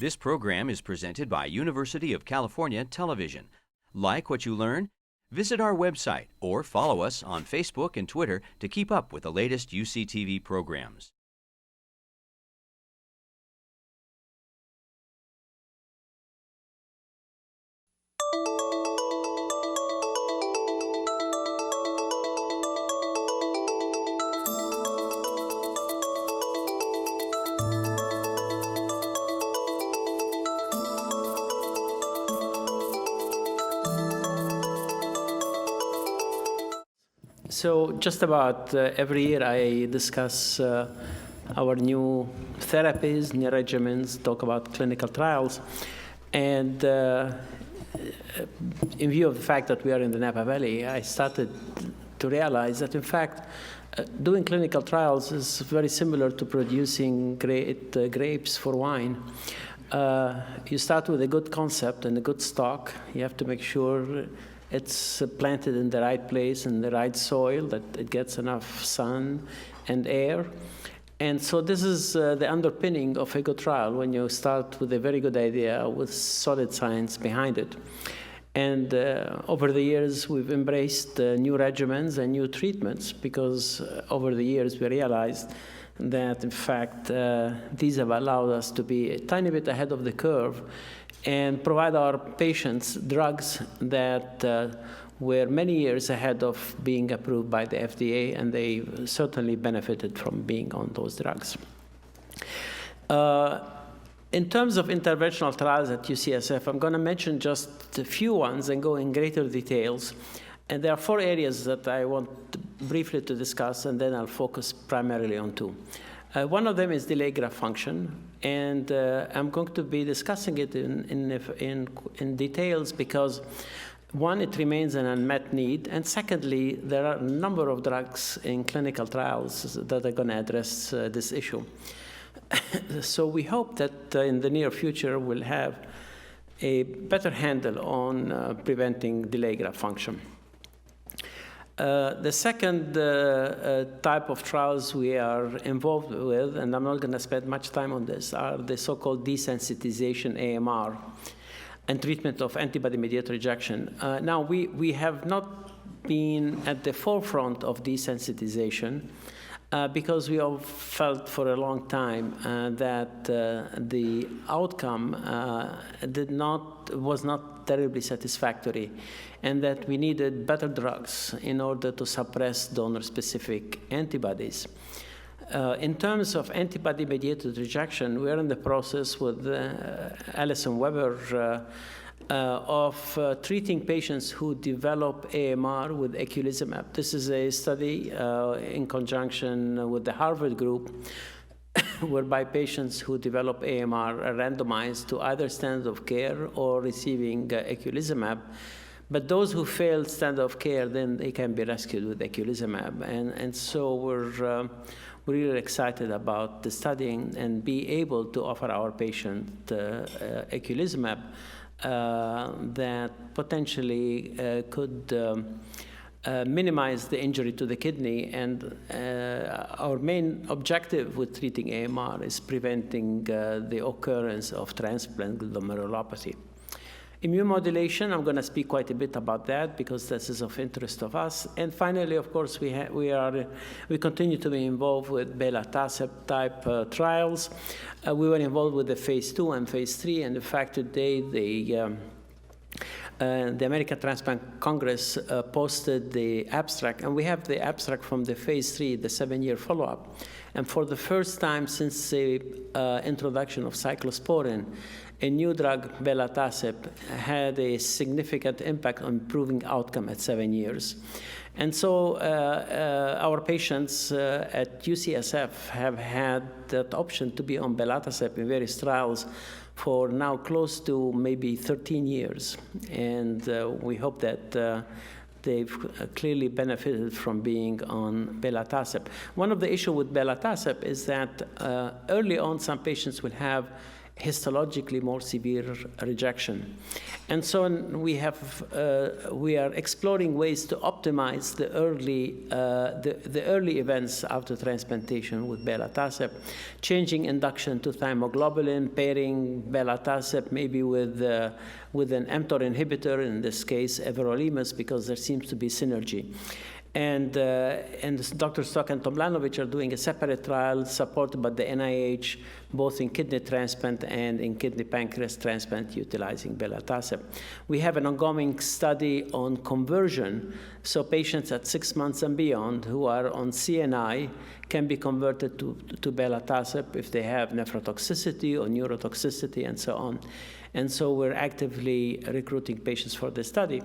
This program is presented by University of California Television. Like what you learn? Visit our website or follow us on Facebook and Twitter to keep up with the latest UCTV programs. So just about every year I discuss our new therapies, new regimens, talk about clinical trials. And in view of the fact that we are in the Napa Valley, I started to realize that, in fact, doing clinical trials is very similar to producing great grapes for wine. You start with a good concept and a good stock. You have to make sure it's planted in the right place, in the right soil, that it gets enough sun and air. And so this is the underpinning of a good trial, when you start with a very good idea with solid science behind it. And over the years, we've embraced new regimens and new treatments, because over the years we realized that, in fact, these have allowed us to be a tiny bit ahead of the curve and provide our patients drugs that were many years ahead of being approved by the FDA, and they certainly benefited from being on those drugs. In terms of interventional trials at UCSF, I'm going to mention just a few ones and go in greater details. And there are 4 areas that I want briefly to discuss, and then I'll focus primarily on 2. One of them is delayed graft function, and I'm going to be discussing it in details because, one, it remains an unmet need, and secondly, there are a number of drugs in clinical trials that are going to address this issue. So we hope that in the near future we'll have a better handle on preventing delayed graft function. The second type of trials we are involved with, and I'm not going to spend much time on this, are the so-called desensitization AMR and treatment of antibody-mediated rejection. Now, we have not been at the forefront of desensitization because we all felt for a long time that the outcome was not terribly satisfactory, and that we needed better drugs in order to suppress donor-specific antibodies. In terms of antibody-mediated rejection, we are in the process with Alison Weber of treating patients who develop AMR with Tocilizumab. This is a study in conjunction with the Harvard group, whereby patients who develop AMR are randomized to either standard of care or receiving Tocilizumab. But those who fail standard of care, then they can be rescued with Tocilizumab. And so we're really excited about the studying and be able to offer our patient Tocilizumab that potentially could minimize the injury to the kidney. And our main objective with treating AMR is preventing the occurrence of transplant glomerulopathy. Immune modulation, I'm going to speak quite a bit about that because this is of interest of us. And finally, of course, we continue to be involved with belatacept type trials. We were involved with the phase 2 and phase 3, and in fact today the American Transplant Congress posted the abstract, and we have the abstract from the phase 3, the 7-year follow-up. And for the first time since the introduction of cyclosporin, a new drug, belatacept, had a significant impact on improving outcome at 7 years. And so our patients at UCSF have had that option to be on belatacept in various trials for now close to maybe 13 years. And we hope that they've clearly benefited from being on belatacept. One of the issues with belatacept is that early on some patients will have histologically more severe rejection. And so we are exploring ways to optimize the early events after transplantation with belatacept, changing induction to thymoglobulin, pairing belatacept maybe with an mTOR inhibitor, in this case everolimus, because there seems to be synergy. And Dr. Stock and Tomljanovic are doing a separate trial supported by the NIH, both in kidney transplant and in kidney pancreas transplant utilizing belatacept. We have an ongoing study on conversion. So patients at 6 months and beyond who are on CNI can be converted to belatacept if they have nephrotoxicity or neurotoxicity and so on. And so we're actively recruiting patients for this study.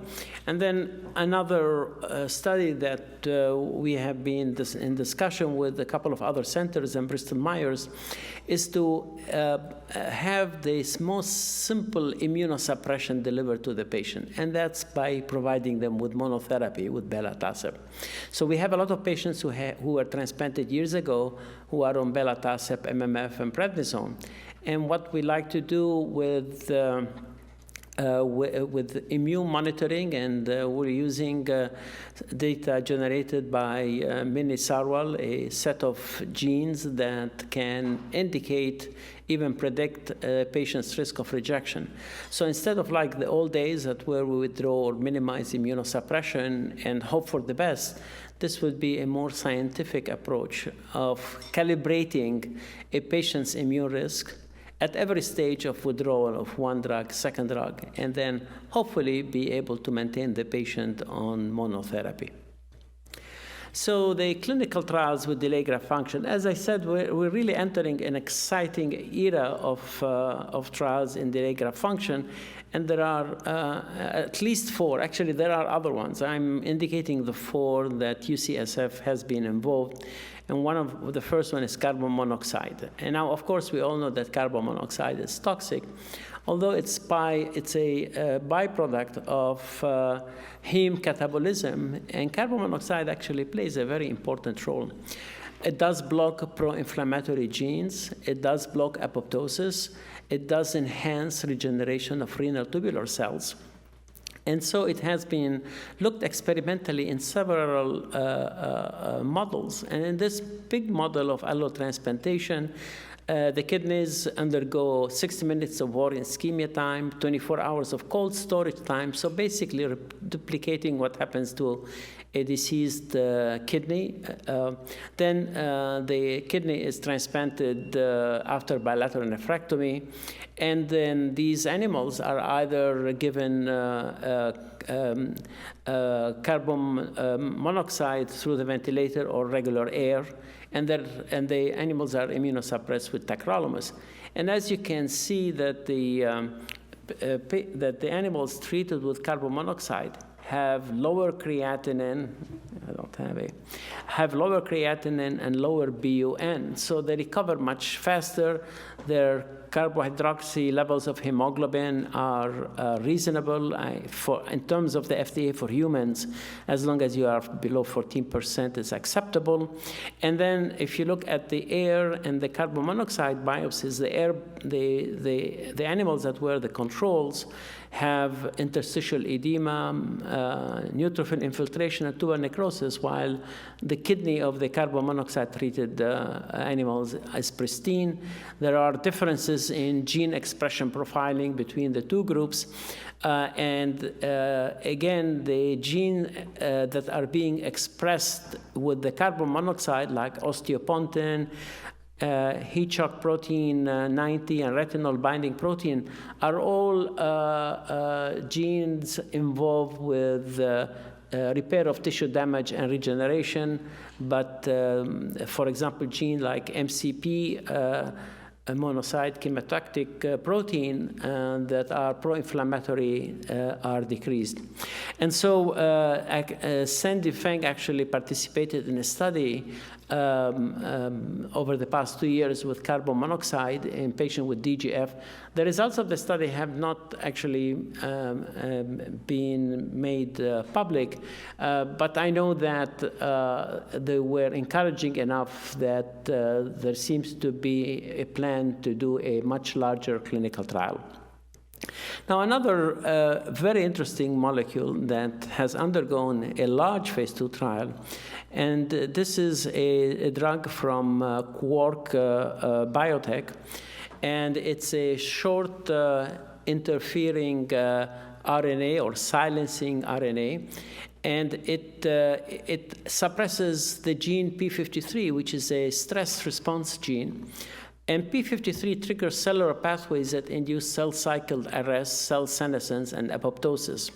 And then another study that we have been in discussion with a couple of other centers and Bristol Myers is to have this most simple immunosuppression delivered to the patient. And that's by providing them with monotherapy with belatacept. So we have a lot of patients who were transplanted years ago who are on belatacept, MMF, and prednisone. And what we like to do with immune monitoring, and we're using data generated by Minnie Sarwal, a set of genes that can indicate, even predict a patient's risk of rejection. So instead of like the old days where we withdraw or minimize immunosuppression and hope for the best, this would be a more scientific approach of calibrating a patient's immune risk at every stage of withdrawal of one drug, second drug, and then hopefully be able to maintain the patient on monotherapy. So the clinical trials with delayed graft function, as I said, we're really entering an exciting era of trials in delayed graft function, and there are at least 4. Actually, there are other ones. I'm indicating the 4 that UCSF has been involved. And the first one is carbon monoxide. And now, of course, we all know that carbon monoxide is toxic, although it's a byproduct of heme catabolism, and carbon monoxide actually plays a very important role. It does block pro-inflammatory genes. It does block apoptosis. It does enhance regeneration of renal tubular cells. And so it has been looked experimentally in several models. And in this big model of allotransplantation, the kidneys undergo 60 minutes of warm ischemia time, 24 hours of cold storage time, so basically duplicating what happens to a deceased kidney. Then the kidney is transplanted after bilateral nephrectomy, and then these animals are either given carbon monoxide through the ventilator or regular air, and the animals are immunosuppressed with tacrolimus. And as you can see that the animals treated with carbon monoxide have lower creatinine, have lower creatinine and lower BUN, so they recover much faster. Their carbohydroxy levels of hemoglobin are reasonable in terms of the FDA for humans. As long as you are below 14% is acceptable. And then if you look at the air and the carbon monoxide biopsies, the animals that were the controls have interstitial edema, neutrophil infiltration, and tuber necrosis, while the kidney of the carbon monoxide-treated animals is pristine. There are differences in gene expression profiling between the two groups. Again, the gene that are being expressed with the carbon monoxide, like osteopontin, heat shock protein 90, and retinol binding protein, are all genes involved with repair of tissue damage and regeneration. But for example, gene like MCP, monocyte chemotactic protein that are pro-inflammatory are decreased. And so Sandy Feng actually participated in a study over the past 2 years with carbon monoxide in patients with DGF. The results of the study have not actually been made public, but I know that they were encouraging enough that there seems to be a plan to do a much larger clinical trial. Now, another very interesting molecule that has undergone a large phase 2 trial, and this is a drug from Quark Biotech, and it's a short interfering RNA or silencing RNA, and it suppresses the gene p53, which is a stress response gene. And p53 triggers cellular pathways that induce cell cycle arrest, cell senescence, and apoptosis.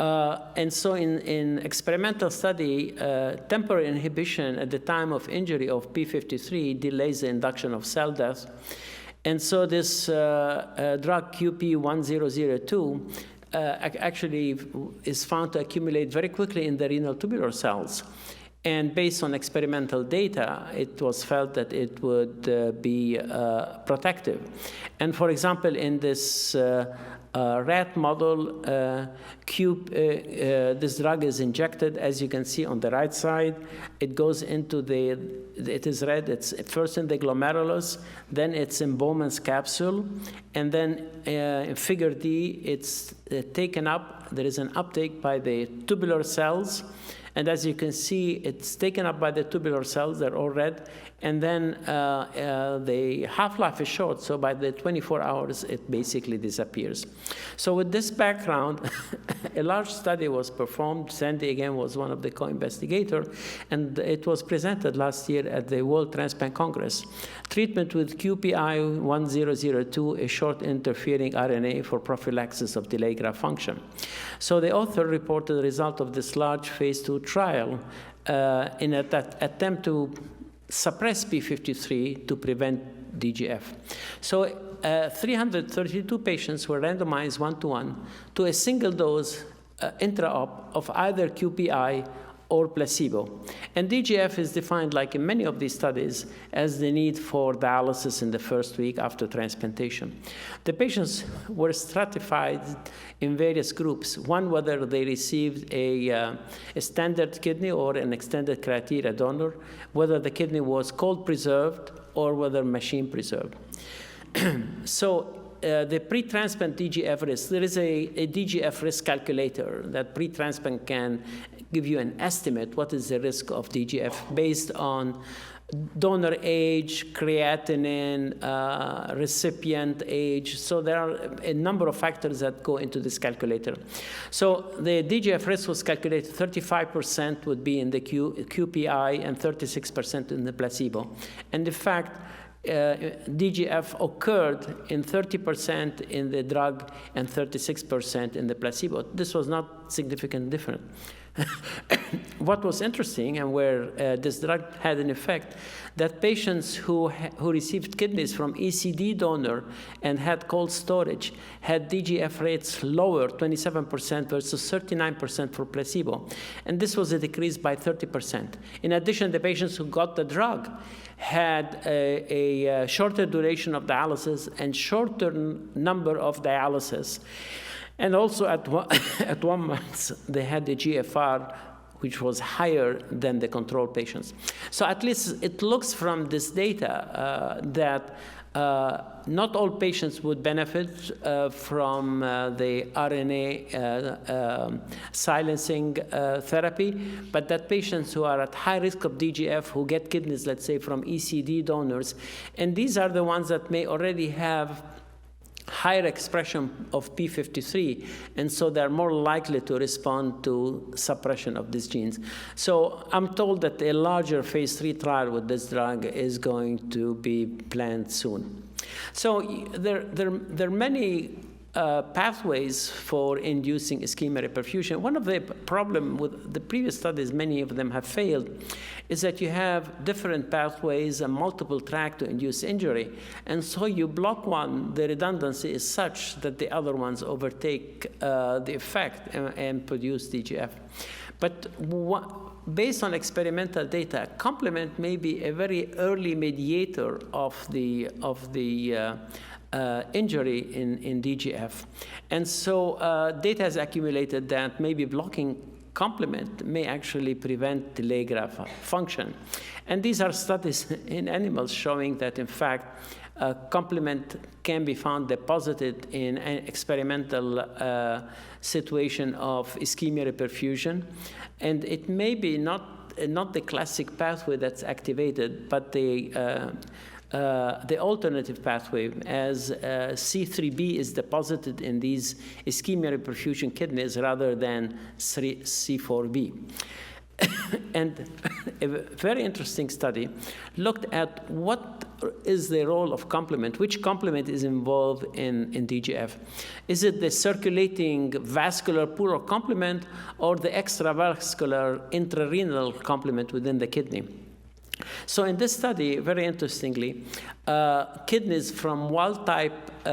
And so in experimental study, temporary inhibition at the time of injury of p53 delays the induction of cell death. And so this drug QP1002 actually is found to accumulate very quickly in the renal tubular cells. And based on experimental data, it was felt that it would be protective. And for example, in this rat model, this drug is injected, as you can see on the right side. It goes into it is red, it's first in the glomerulus, then it's in Bowman's capsule, and then in figure D, it's taken up. There is an uptake by the tubular cells. And as you can see, it's taken up by the tubular cells, they're all red, and then the half-life is short, so by the 24 hours, it basically disappears. So with this background, a large study was performed. Sandy, again, was one of the co-investigators, and it was presented last year at the World Transplant Congress. Treatment with QPI1002, a short interfering RNA for prophylaxis of delayed graft function. So the author reported the result of this large phase 2 trial in an attempt to suppress p53 to prevent DGF. So 332 patients were randomized 1-to-1 to a single dose intra-op of either QPI or placebo. And DGF is defined, like in many of these studies, as the need for dialysis in the first week after transplantation. The patients were stratified in various groups. One, whether they received a standard kidney or an extended criteria donor, whether the kidney was cold preserved or whether machine preserved. So the pre-transplant DGF risk, there is a DGF risk calculator that pre-transplant can give you an estimate what is the risk of DGF based on donor age, creatinine, recipient age. So there are a number of factors that go into this calculator. So the DGF risk was calculated, 35% would be in the QPI and 36% in the placebo. And in fact, DGF occurred in 30% in the drug and 36% in the placebo. This was not significantly different. What was interesting, and where this drug had an effect, that patients who received kidneys from ECD donor and had cold storage had DGF rates lower, 27% versus 39% for placebo. And this was a decrease by 30%. In addition, the patients who got the drug had a shorter duration of dialysis and shorter number of dialysis. And also at 1 month, they had the GFR, which was higher than the control patients. So at least it looks from this data that not all patients would benefit from the RNA silencing therapy, but that patients who are at high risk of DGF, who get kidneys, let's say, from ECD donors, and these are the ones that may already have higher expression of p53, and so they're more likely to respond to suppression of these genes. So I'm told that a larger phase 3 trial with this drug is going to be planned soon. So there are many pathways for inducing ischemia reperfusion. One of the problems with the previous studies, many of them have failed, is that you have different pathways and multiple tracks to induce injury. And so you block one, the redundancy is such that the other ones overtake the effect and produce DGF. But based on experimental data, complement may be a very early mediator of the injury in DGF. And so data has accumulated that maybe blocking complement may actually prevent delay graft function. And these are studies in animals showing that, in fact, complement can be found deposited in an experimental situation of ischemia reperfusion. And it may be not the classic pathway that's activated, but the alternative pathway, as C3b is deposited in these ischemia reperfusion kidneys rather than C4b. And a very interesting study looked at what is the role of complement, which complement is involved in DGF. Is it the circulating vascular pool of complement or the extravascular intrarenal complement within the kidney? So in this study, very interestingly, kidneys from wild-type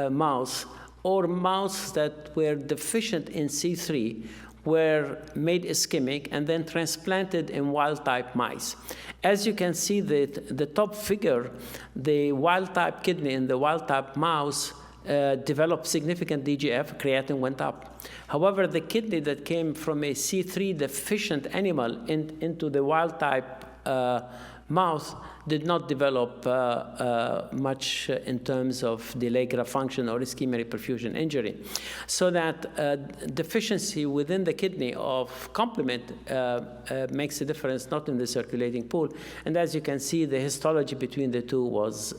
mouse or mouse that were deficient in C3 were made ischemic and then transplanted in wild-type mice. As you can see, the top figure, the wild-type kidney in the wild-type mouse developed significant DGF, creatinine went up. However, the kidney that came from a C3 deficient animal into the wild-type mouse did not develop much in terms of delayed graft function or ischemia reperfusion injury. So that deficiency within the kidney of complement makes a difference, not in the circulating pool. And as you can see, the histology between the two was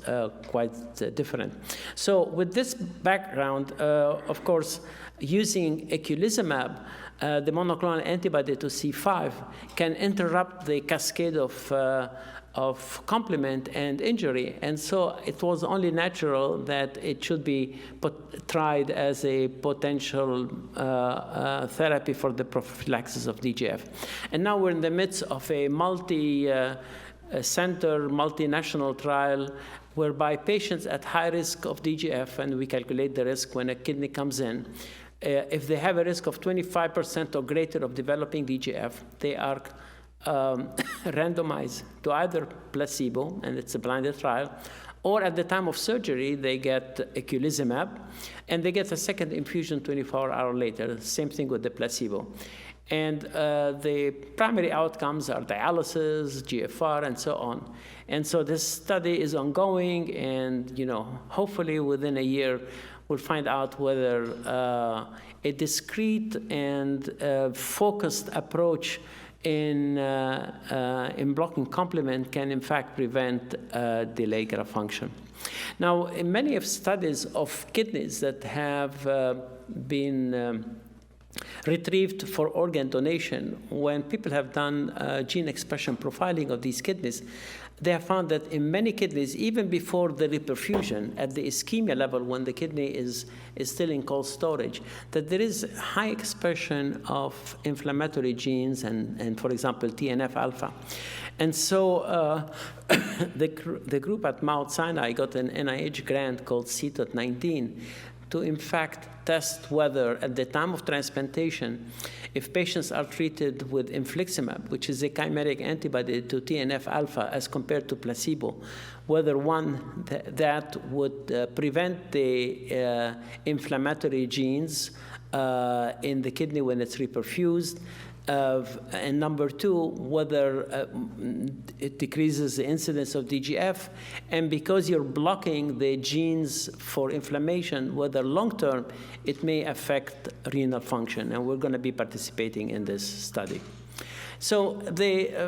quite different. So with this background, of course, using eculizumab, the monoclonal antibody to C5 can interrupt the cascade of complement and injury. And so it was only natural that it should be tried as a potential therapy for the prophylaxis of DGF. And now we're in the midst of a multi-center, multinational trial whereby patients at high risk of DGF, and we calculate the risk when a kidney comes in, if they have a risk of 25% or greater of developing DGF, they are randomized to either placebo, and it's a blinded trial, or at the time of surgery, they get eculizumab, and they get a second infusion 24 hours later. Same thing with the placebo. And the primary outcomes are dialysis, GFR, and so on. And so this study is ongoing, and hopefully within a year, we'll find out whether a discrete and focused approach in blocking complement can in fact prevent delayed graft function. Now, in many of studies of kidneys that have been retrieved for organ donation, when people have done gene expression profiling of these kidneys, they have found that in many kidneys, even before the reperfusion, at the ischemia level, when the kidney is still in cold storage, that there is high expression of inflammatory genes and for example, TNF-alpha. And so the group at Mount Sinai got an NIH grant called CTOT 19 to, in fact, test whether at the time of transplantation, if patients are treated with Infliximab, which is a chimeric antibody to TNF-alpha as compared to placebo, whether one that would prevent the inflammatory genes in the kidney when it's reperfused, and number two, whether it decreases the incidence of DGF, and because you're blocking the genes for inflammation, whether long-term it may affect renal function, and we're going to be participating in this study. So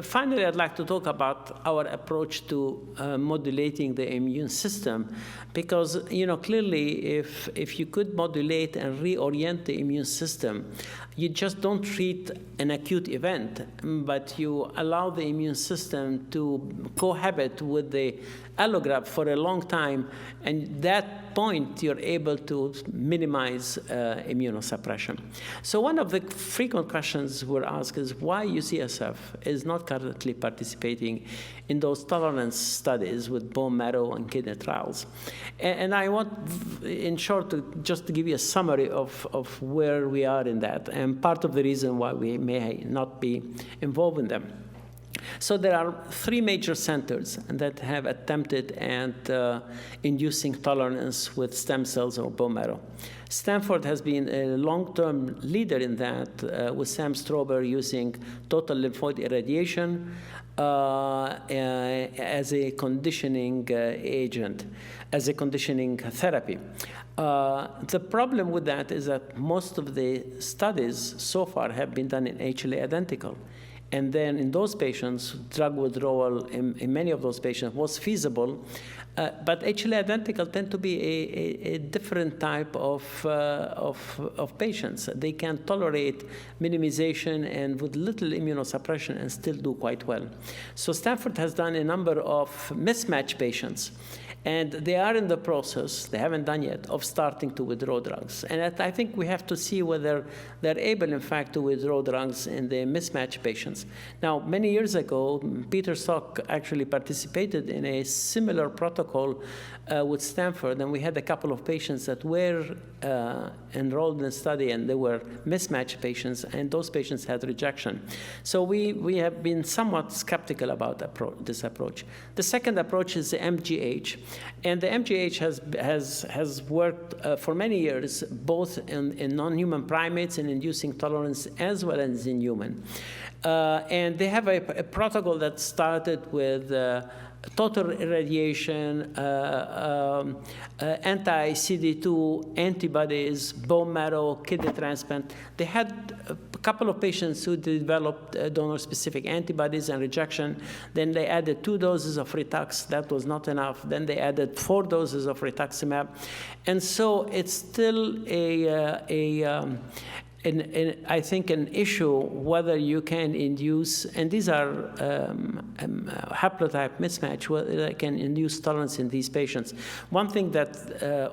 finally, I'd like to talk about our approach to modulating the immune system, because clearly, if you could modulate and reorient the immune system, you just don't treat an acute event, but you allow the immune system to cohabit with the allograft for a long time, and at that point, you're able to minimize immunosuppression. So one of the frequent questions we're asked is why UCSF is not currently participating in those tolerance studies with bone marrow and kidney trials. And I want, in short, just to give you a summary of where we are in that, and part of the reason why we may not be involved in them. So there are 3 major centers that have attempted at inducing tolerance with stem cells or bone marrow. Stanford has been a long-term leader in that, with Sam Strober using total lymphoid irradiation as a conditioning agent, as a conditioning therapy. The problem with that is that most of the studies so far have been done in HLA identical. And then in those patients, drug withdrawal in many of those patients was feasible. But HLA identical tend to be a different type of patients. They can tolerate minimization and with little immunosuppression and still do quite well. So Stanford has done a number of mismatched patients. And they are in the process, they haven't done yet, of starting to withdraw drugs. And I think we have to see whether they're able, in fact, to withdraw drugs in the mismatched patients. Now, many years ago, Peter Stock actually participated in a similar protocol with Stanford, and we had a couple of patients that were enrolled in the study, and they were mismatched patients, and those patients had rejection. So we have been somewhat skeptical about this approach. The second approach is the MGH. And the MGH has worked for many years, both in non-human primates and inducing tolerance, as well as in human. And they have a protocol that started with total irradiation, anti-CD2 antibodies, bone marrow, kidney transplant. They had a couple of patients who developed donor-specific antibodies and rejection. Then they added 2 doses of Ritux. That was not enough. Then they added 4 doses of rituximab. And so it's still I think an issue whether you can induce, and these are haplotype mismatch, whether they can induce tolerance in these patients. One thing that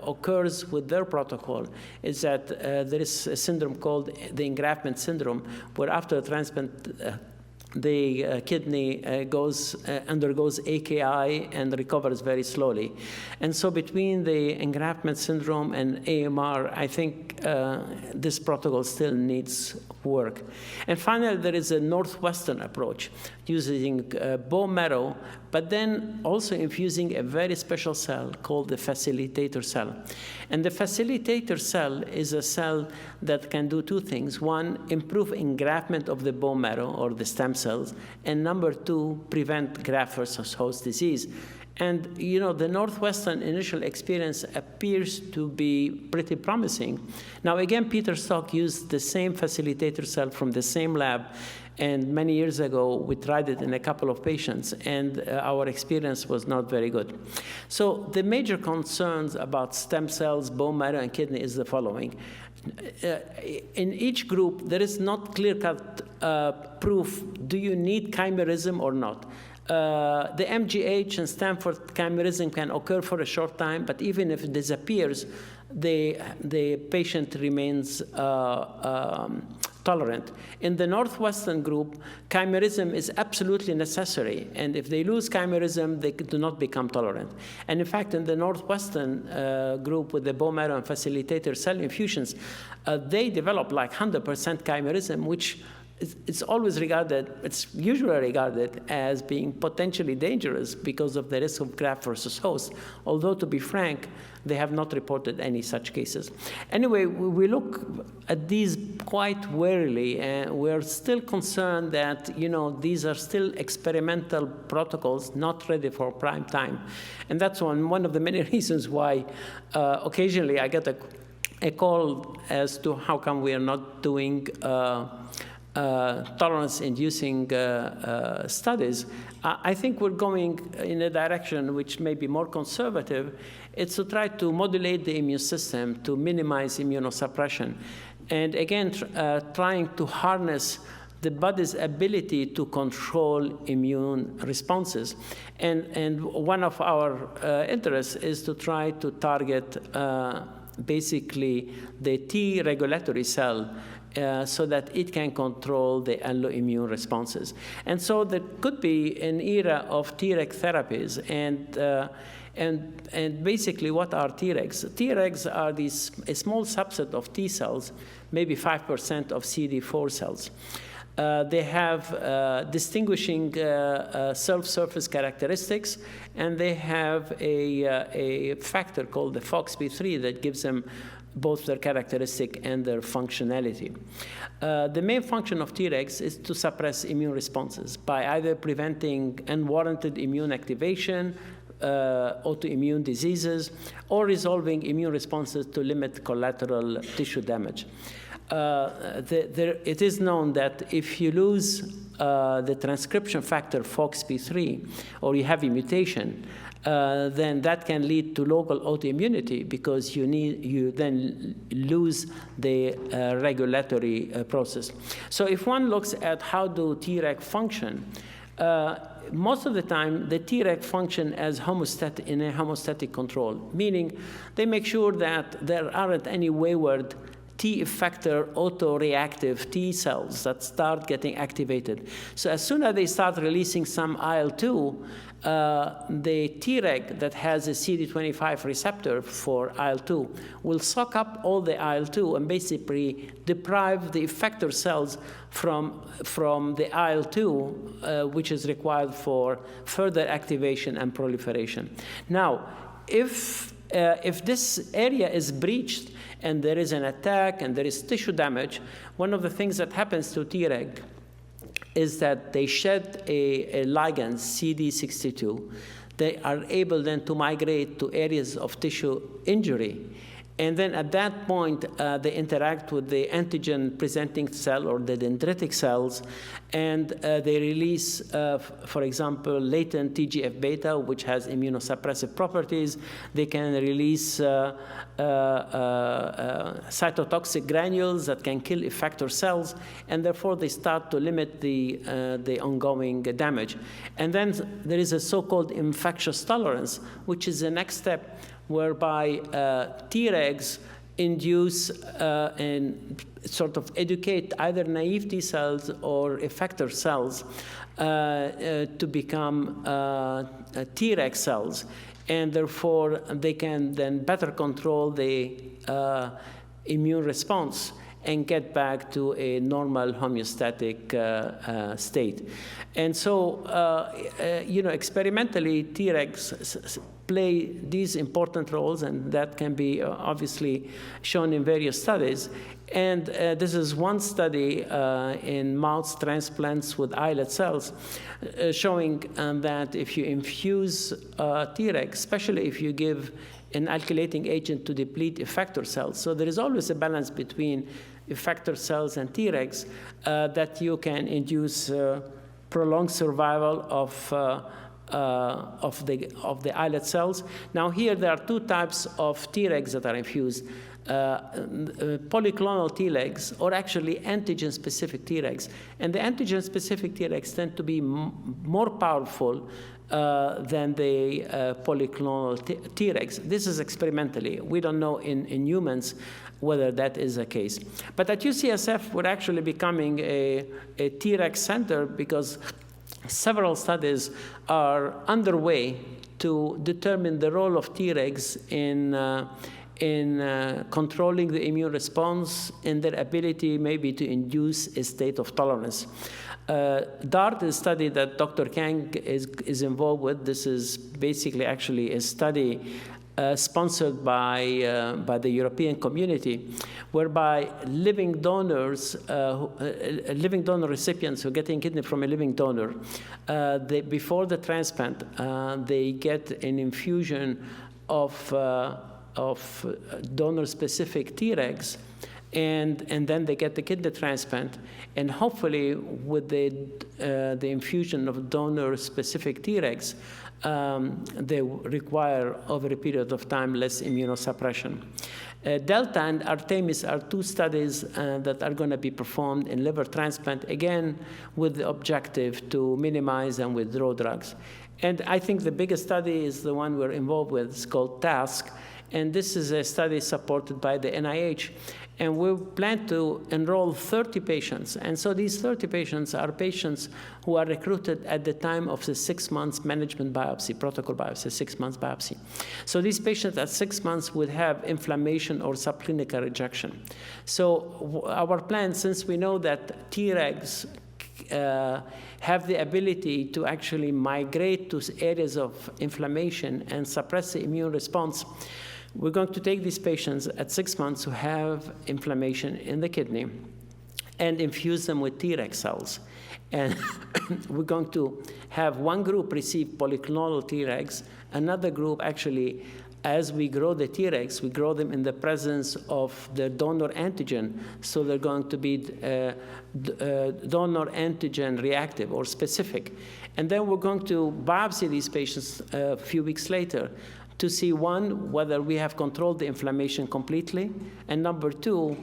occurs with their protocol is that there is a syndrome called the engraftment syndrome, where after a transplant, the kidney undergoes AKI and recovers very slowly. And so between the engraftment syndrome and AMR, I think this protocol still needs work. And finally, there is a Northwestern approach using bone marrow, but then also infusing a very special cell called the facilitator cell. And the facilitator cell is a cell that can do 2 things. 1, improve engraftment of the bone marrow or the stem cells, and number 2, prevent graft versus host disease. And you know, the Northwestern initial experience appears to be pretty promising. Now again, Peter Stock used the same facilitator cell from the same lab, and many years ago, we tried it in a couple of patients, and our experience was not very good. So the major concerns about stem cells, bone marrow, and kidney is the following. In each group, there is not clear-cut proof, do you need chimerism or not? The MGH and Stanford chimerism can occur for a short time, but even if it disappears, the patient remains tolerant. In the Northwestern group, chimerism is absolutely necessary, and if they lose chimerism, they do not become tolerant. And in fact, in the Northwestern group with the bone marrow and facilitator cell infusions, they develop like 100% chimerism, which it's usually regarded as being potentially dangerous because of the risk of graft versus host, although to be frank, they have not reported any such cases. Anyway, we look at these quite warily, and we're still concerned that, you know, these are still experimental protocols, not ready for prime time. And that's one of the many reasons why occasionally I get a call as to how come we are not doing tolerance-inducing studies. I think we're going in a direction which may be more conservative. It's to try to modulate the immune system to minimize immunosuppression. And again, trying to harness the body's ability to control immune responses. And one of our interests is to try to target basically the T regulatory cell so that it can control the alloimmune responses. And so there could be an era of Treg therapies. And basically, what are Tregs? Tregs are a small subset of T cells, maybe 5% of CD4 cells. They have distinguishing cell surface characteristics, and they have a factor called the FOXP3 that gives them both their characteristic and their functionality. The main function of Tregs is to suppress immune responses by either preventing unwarranted immune activation, autoimmune diseases, or resolving immune responses to limit collateral tissue damage. It is known that if you lose the transcription factor FOXP3, or you have a mutation, then that can lead to local autoimmunity because you then lose the regulatory process. So if one looks at how do Treg function, most of the time, the Treg function as in a homeostatic control, meaning they make sure that there aren't any wayward T effector autoreactive T cells that start getting activated. So as soon as they start releasing some IL-2, the Treg that has a CD25 receptor for IL-2 will suck up all the IL-2 and basically deprive the effector cells from the IL-2, which is required for further activation and proliferation. Now, if this area is breached and there is an attack and there is tissue damage, one of the things that happens to Treg is that they shed a ligand, CD62. They are able then to migrate to areas of tissue injury. And then at that point, they interact with the antigen-presenting cell or the dendritic cells, and they release, for example, latent TGF-beta, which has immunosuppressive properties. They can release cytotoxic granules that can kill effector cells, and therefore they start to limit the ongoing damage. And then there is a so-called infectious tolerance, which is the next step, whereby Tregs induce and sort of educate either naive T cells or effector cells to become Treg cells, and therefore they can then better control the immune response and get back to a normal homeostatic state. And so, experimentally, Tregs play these important roles, and that can be obviously shown in various studies. And this is one study in mouse transplants with islet cells showing that if you infuse Tregs, especially if you give an alkylating agent to deplete effector cells, so there is always a balance between effector cells and Tregs, that you can induce prolonged survival of the islet cells. Now here there are two types of Tregs that are infused. Polyclonal Tregs, or actually antigen-specific Tregs. And the antigen-specific Tregs tend to be more powerful than the polyclonal Tregs. This is experimentally. We don't know in humans whether that is the case. But at UCSF, we're actually becoming a Treg center because several studies are underway to determine the role of Tregs in controlling the immune response and their ability maybe to induce a state of tolerance. DART is a study that Dr. Kang is involved with. This is basically actually a study sponsored by the European community, whereby living donors, living donor recipients who are getting kidney from a living donor, before the transplant, they get an infusion of donor-specific Tregs, and then they get the kidney transplant, and hopefully with the infusion of donor-specific Tregs, they require, over a period of time, less immunosuppression. Delta and Artemis are two studies that are going to be performed in liver transplant, again, with the objective to minimize and withdraw drugs. And I think the biggest study is the one we're involved with. It's called TASK. And this is a study supported by the NIH. And we plan to enroll 30 patients. And so these 30 patients are patients who are recruited at the time of the 6 months management biopsy, protocol biopsy, 6 months biopsy. So these patients at 6 months would have inflammation or subclinical rejection. So our plan, since we know that Tregs have the ability to actually migrate to areas of inflammation and suppress the immune response, we're going to take these patients at 6 months who have inflammation in the kidney and infuse them with Treg cells. And we're going to have one group receive polyclonal Tregs, another group actually, as we grow the Tregs, we grow them in the presence of the donor antigen, so they're going to be donor antigen reactive or specific. And then we're going to biopsy these patients a few weeks later to see, one, whether we have controlled the inflammation completely, and number two,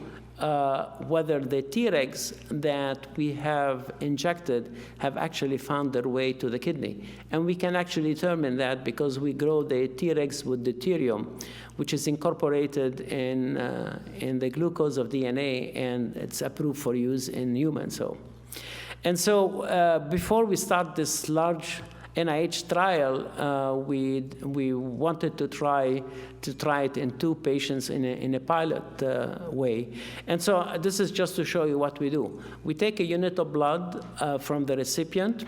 whether the Tregs that we have injected have actually found their way to the kidney. And we can actually determine that because we grow the Tregs with deuterium, which is incorporated in the glucose of DNA, and it's approved for use in humans. And so before we start this large NIH trial, we wanted to try it in 2 patients in a pilot way. And so this is just to show you what we do. We take a unit of blood from the recipient.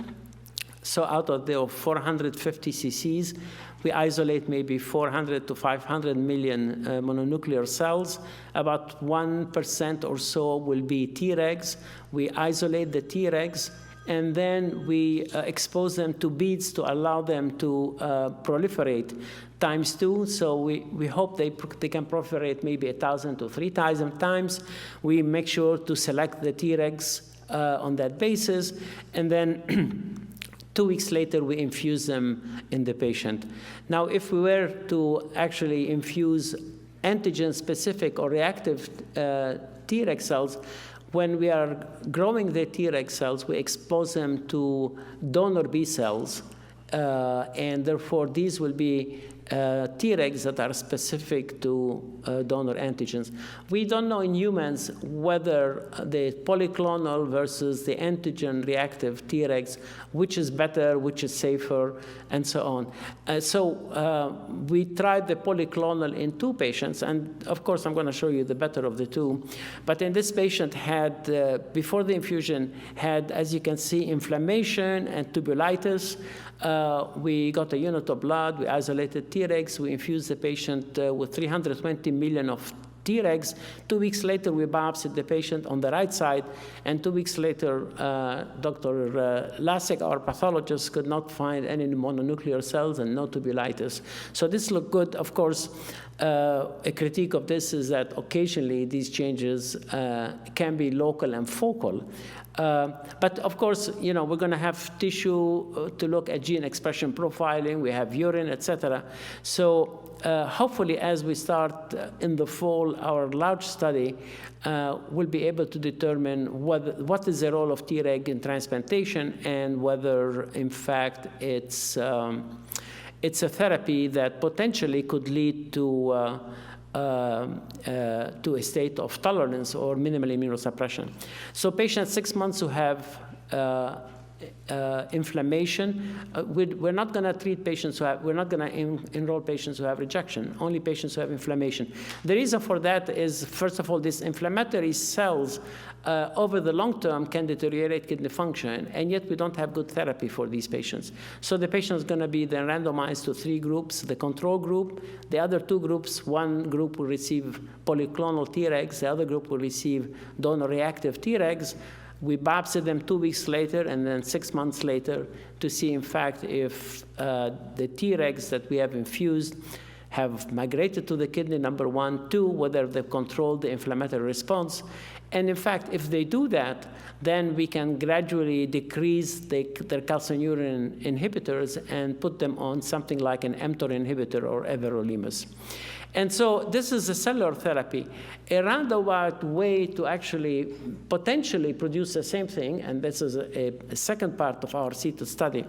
So out of the 450 cc's, we isolate maybe 400 to 500 million mononuclear cells. About 1% or so will be Tregs. We isolate the Tregs, and then we expose them to beads to allow them to proliferate ×2. So we hope they can proliferate maybe 1,000 to 3,000 times. We make sure to select the Tregs on that basis, and then 2 weeks later, we infuse them in the patient. Now, if we were to actually infuse antigen-specific or reactive Treg cells, when we are growing the Treg cells, we expose them to donor B cells, and therefore these will be Tregs that are specific to donor antigens. We don't know in humans whether the polyclonal versus the antigen-reactive Tregs, which is better, which is safer, and so on. So we tried the polyclonal in 2 patients, and of course I'm going to show you the better of the 2. But in this patient had, before the infusion, had, as you can see, inflammation and tubulitis. We got a unit of blood, we isolated Tregs, we infused the patient with 320 million of Tregs. 2 weeks later, we biopsied the patient on the right side, and 2 weeks later, Dr. Lasek, our pathologist, could not find any mononuclear cells and no tubulitis. So this looked good. Of course, a critique of this is that occasionally these changes can be local and focal. But of course, we're going to have tissue to look at gene expression profiling. We have urine, etc. So hopefully, as we start in the fall, our large study, we'll be able to determine what is the role of Treg in transplantation and whether, in fact, it's a therapy that potentially could lead to a state of tolerance or minimal immunosuppression. So patients 6 months who have inflammation, we're not going to treat patients who have, we're not going to enroll patients who have rejection, only patients who have inflammation. The reason for that is, first of all, these inflammatory cells over the long term can deteriorate kidney function, and yet we don't have good therapy for these patients. So the patient is going to be then randomized to 3 groups, the control group, the other 2 groups. One group will receive polyclonal Tregs, the other group will receive donor-reactive Tregs. We biopsy them 2 weeks later and then 6 months later to see, in fact, if the Tregs that we have infused have migrated to the kidney, number one. Two, whether they've controlled the inflammatory response. And in fact, if they do that, then we can gradually decrease their calcineurin inhibitors and put them on something like an mTOR inhibitor or everolimus. And so this is a cellular therapy, a roundabout way to actually potentially produce the same thing, and this is a second part of our CTOT study,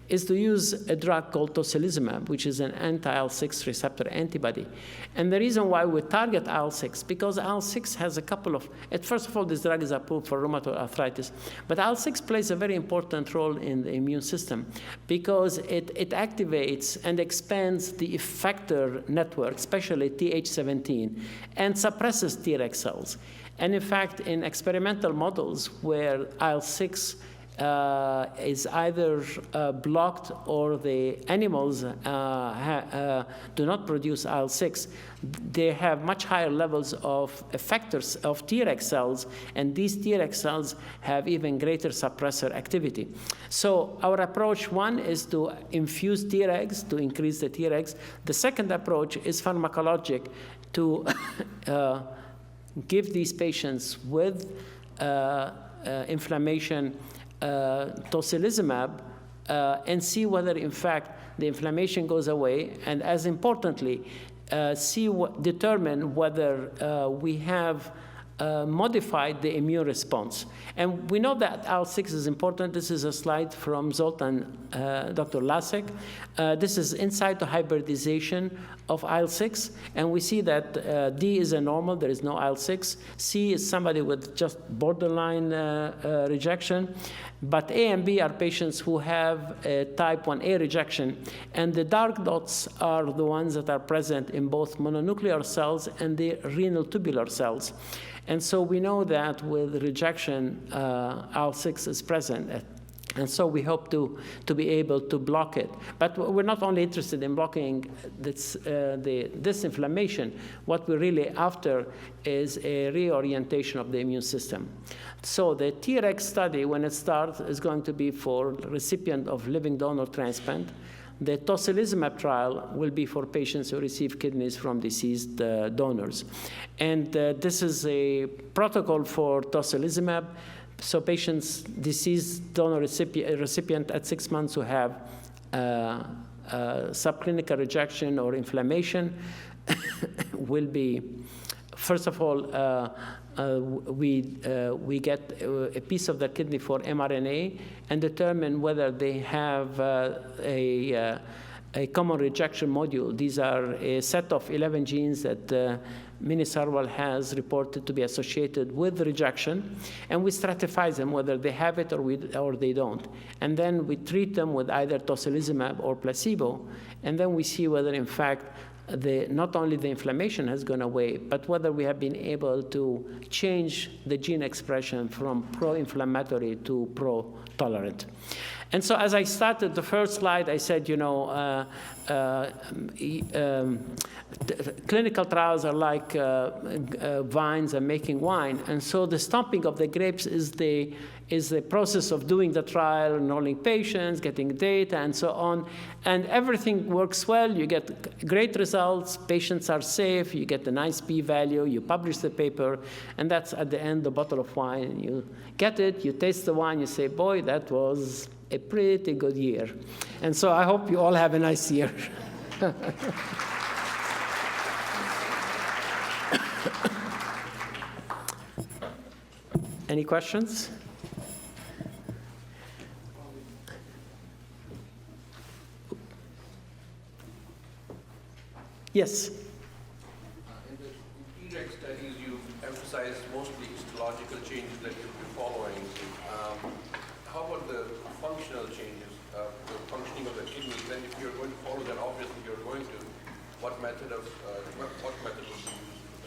is to use a drug called Tocilizumab, which is an anti-IL-6 receptor antibody. And the reason why we target IL-6, because IL-6 has a couple of, first of all, this drug is approved for rheumatoid arthritis, but IL-6 plays a very important role in the immune system because it activates and expands the effector network, especially Th17, and suppresses Treg cells. And in fact, in experimental models where IL-6 is either blocked or the animals do not produce IL-6, they have much higher levels of effectors of Treg cells, and these Treg cells have even greater suppressor activity. So our approach, one, is to infuse Tregs to increase the Tregs. The second approach is pharmacologic, to give these patients with inflammation Tocilizumab and see whether, in fact, the inflammation goes away, and as importantly, determine whether we have modified the immune response. And we know that IL-6 is important. This is a slide from Zoltan, Dr. Lasek. This is inside the hybridization of IL-6, and we see that D is a normal, there is no IL-6. C is somebody with just borderline rejection. But A and B are patients who have a type 1A rejection, and the dark dots are the ones that are present in both mononuclear cells and the renal tubular cells. And so we know that with rejection, IL-6 is present. And so we hope to be able to block it. But we're not only interested in blocking this inflammation. What we're really after is a reorientation of the immune system. So the Treg study, when it starts, is going to be for recipient of living donor transplant. The Tocilizumab trial will be for patients who receive kidneys from deceased donors. And this is a protocol for Tocilizumab. So patients, deceased donor recipient at 6 months who have subclinical rejection or inflammation will be, first of all, we get a piece of the kidney for mRNA and determine whether they have a common rejection module. These are a set of 11 genes that Mini-Sarwal has reported to be associated with rejection, and we stratify them whether they have it or they don't. And then we treat them with either Tocilizumab or placebo, and then we see whether, in fact, not only the inflammation has gone away, but whether we have been able to change the gene expression from pro-inflammatory to pro-tolerant. And so as I started the first slide, I said, you know, clinical trials are like vines and making wine. And so the stomping of the grapes is the process of doing the trial, enrolling patients, getting data, and so on. And everything works well. You get great results. Patients are safe. You get a nice p-value. You publish the paper. And that's, at the end, the bottle of wine. You get it. You taste the wine. You say, boy, that was a pretty good year. And so I hope you all have a nice year. Any questions? Yes? In the Treg studies, you emphasize mostly histological changes that you'll be following. How about the functional changes, the functioning of the kidneys? Then if you're going to follow that, obviously you're going to, what method will be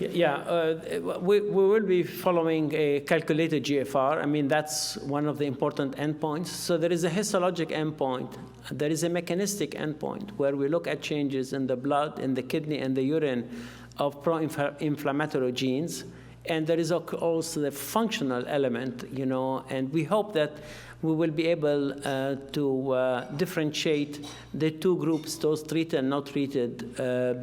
used? Yeah, we will be following a calculated GFR. I mean, that's one of the important endpoints. So there is a histologic endpoint. There is a mechanistic endpoint where we look at changes in the blood, in the kidney, and the urine of pro-inflammatory genes. And there is also the functional element, you know, and we hope that we will be able to differentiate the two groups, those treated and not treated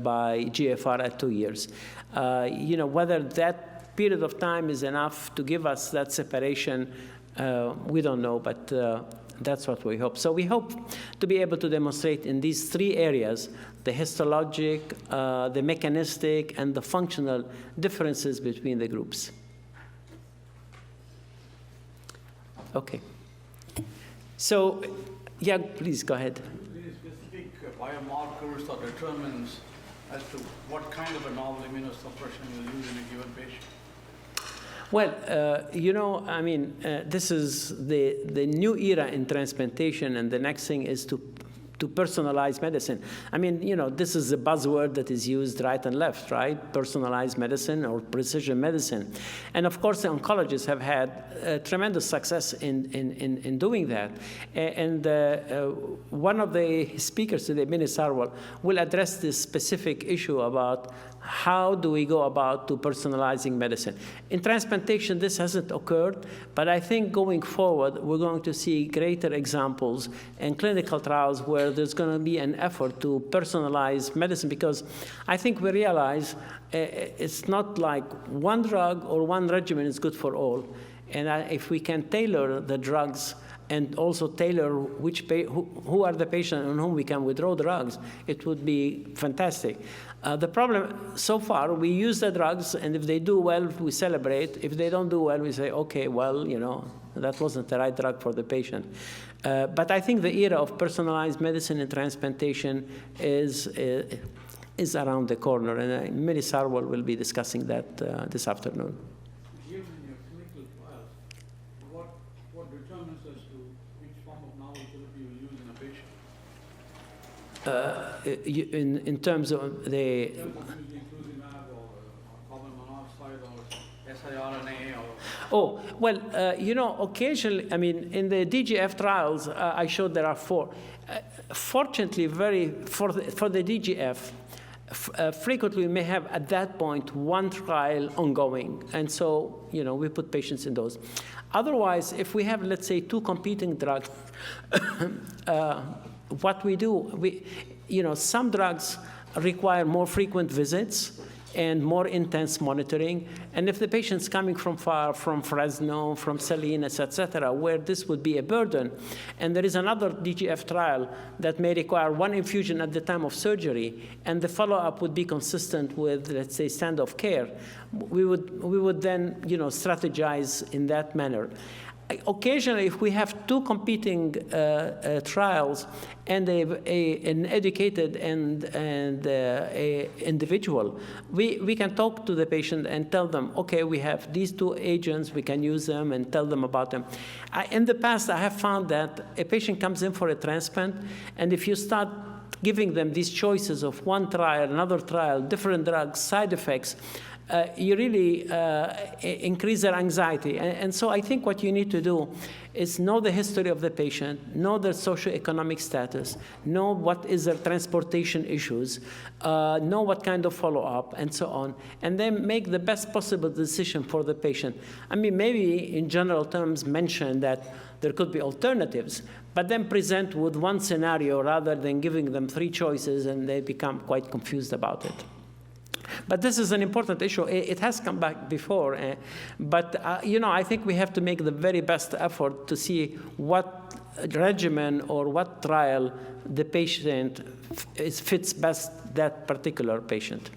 by GFR at 2 years. You know, whether that period of time is enough to give us that separation, we don't know, but that's what we hope. So we hope to be able to demonstrate in these 3 areas, the histologic, the mechanistic, and the functional differences between the groups. Okay. So, yeah, please go ahead. Any specific biomarkers or determinants as to what kind of a novel immunosuppression you'll use in a given patient? Well, you know, I mean, this is the new era in transplantation, and the next thing is to personalize medicine. I mean, you know, this is a buzzword that is used right and left, right? Personalized medicine or precision medicine. And of course, the oncologists have had tremendous success in doing that. And one of the speakers today, Mini Sarwal, will address this specific issue about how do we go about to personalizing medicine. In transplantation, this hasn't occurred, but I think going forward, we're going to see greater examples in clinical trials where there's going to be an effort to personalize medicine, because I think we realize it's not like one drug or one regimen is good for all. And if we can tailor the drugs and also tailor who are the patients on whom we can withdraw drugs, it would be fantastic. The problem, so far, we use the drugs, and if they do well, we celebrate. If they don't do well, we say, okay, well, you know, that wasn't the right drug for the patient. But I think the era of personalized medicine and transplantation is around the corner, and Mary Sarwal will be discussing that this afternoon. Given your clinical trials, what determines as to which form of novel therapy you will use in a patient? In terms of the... In terms of using Infliximab or carbon monoxide or siRNA or... Oh, well, you know, occasionally, I mean, in the DGF trials, I showed there are 4. Fortunately, for the DGF, frequently we may have at that point 1 trial ongoing. And so, you know, we put patients in those. Otherwise, if we have, let's say, 2 competing drugs, what we do, you know, some drugs require more frequent visits and more intense monitoring. And if the patient's coming from far, from Fresno, from Salinas, et cetera, where this would be a burden, and there is another DGF trial that may require 1 infusion at the time of surgery, and the follow-up would be consistent with, let's say, standard of care, we would then, you know, strategize in that manner. Occasionally, if we have 2 competing trials and an educated and a individual, we can talk to the patient and tell them, okay, we have these 2 agents, we can use them, and tell them about them. In the past, I have found that a patient comes in for a transplant, and if you start giving them these choices of 1 trial, another trial, different drugs, side effects, you really increase their anxiety. And so I think what you need to do is know the history of the patient, know their socioeconomic status, know what is their transportation issues, know what kind of follow-up, and so on, and then make the best possible decision for the patient. I mean, maybe in general terms mention that there could be alternatives, but then present with 1 scenario rather than giving them 3 choices, and they become quite confused about it. But this is an important issue. It has come back before. But, you know, I think we have to make the very best effort to see what regimen or what trial the patient fits best that particular patient.